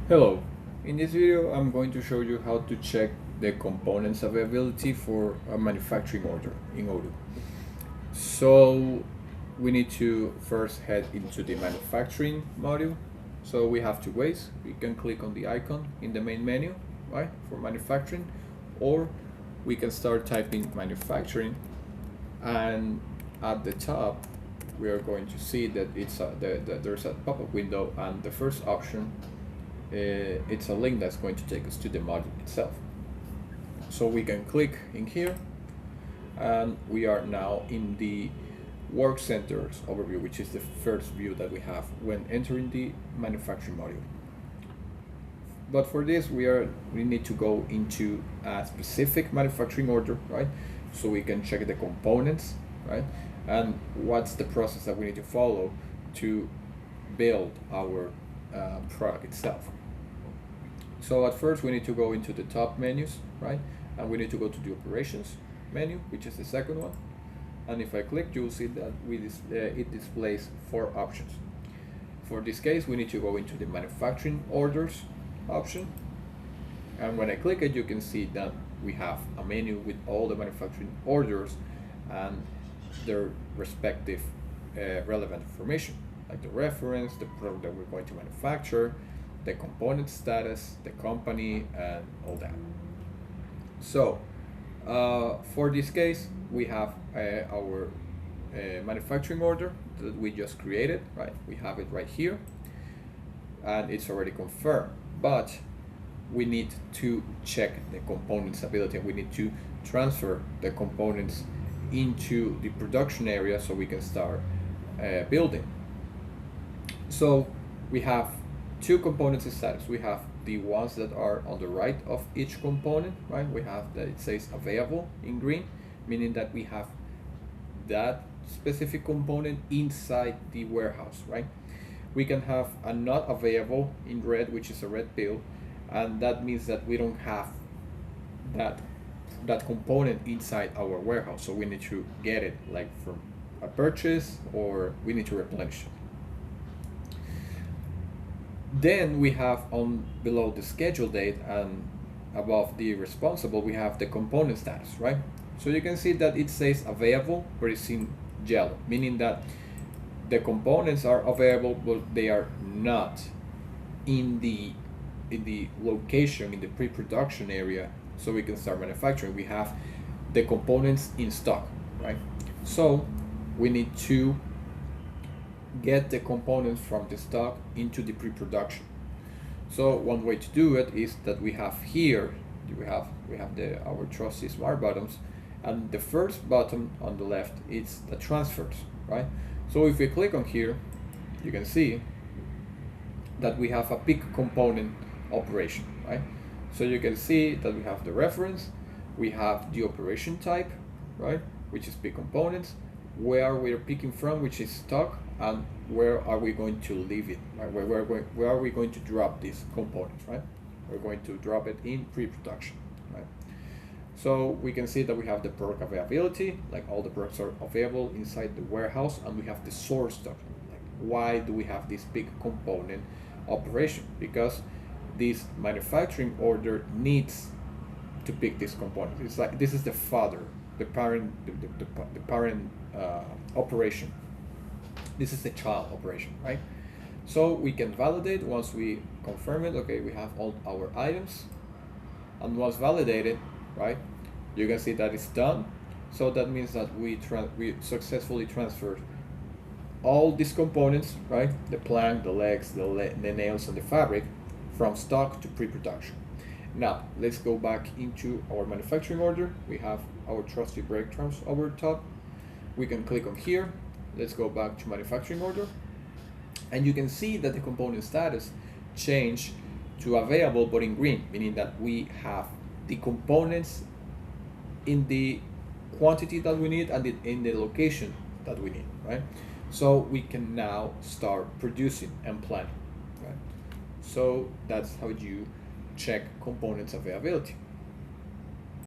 Hello, in this video I'm going to show you how to check the components availability for a manufacturing order in Odoo. So we need to first head into the manufacturing module. So we have two ways. We can click on the icon in the main menu, right, for manufacturing, or we can start typing manufacturing, and at the top we are going to see that there's a pop-up window, and the first option it's a link that's going to take us to the module itself. So we can click in here, and we are now in the work centers overview, which is the first view that we have when entering the manufacturing module. But for this, we need to go into a specific manufacturing order, right? So we can check the components, right? And what's the process that we need to follow to build our product itself. So at first we need to go into the top menus, right? And we need to go to the operations menu, which is the second one. And if I click, you'll see that it displays 4 options. For this case, we need to go into the manufacturing orders option. And when I click it, you can see that we have a menu with all the manufacturing orders and their respective relevant information, like the reference, the product that we're going to manufacture, the component status, the company, and all that. So for this case, we have our manufacturing order that we just created, right? We have it right here, and it's already confirmed, but we need to check the components ability. We need to transfer the components into the production area so we can start building. So we have 2 components in status. We have the ones that are on the right of each component, right? We have that it says available in green, meaning that we have that specific component inside the warehouse, right? We can have a not available in red, which is a red pill, and that means that we don't have that component inside our warehouse, so we need to get it like from a purchase, or we need to replenish it. Then we have on below the schedule date and above the responsible, we have the component status, right? So you can see that it says available, but it's in yellow, meaning that the components are available, but they are not in the location, in the pre-production area, so we can start manufacturing. We have the components in stock, right? So we need to get the components from the stock into the pre-production. So one way to do it is that we have here, we have our trusty smart buttons, and the first button on the left is the transfers, right? So if we click on here, you can see that we have a pick component operation, right? So you can see that we have the reference, we have the operation type, right, which is pick components, where we're picking from, which is stock, and where are we going to leave it, right? Where are we going to drop these components, right? We're going to drop it in pre-production, right? So we can see that we have the product availability, like all the products are available inside the warehouse, and we have the source stock. Like, why do we have this big component operation? Because this manufacturing order needs to pick this component. It's like this is the father, the parent, the parent operation. This is the child operation, right? So we can validate once we confirm it. Okay, we have all our items, and once validated, right, you can see that it's done. So that means that we successfully transferred all these components, right, the plank, the legs, the nails, and the fabric, from stock to pre-production. Now let's go back into our manufacturing order. We have our trusty breadcrumbs over top. We can click on here. Let's go back to manufacturing order, and you can see that the component status changed to available but in green, meaning that we have the components in the quantity that we need and in the location that we need, right? So we can now start producing and planning, right? So that's how you check components availability.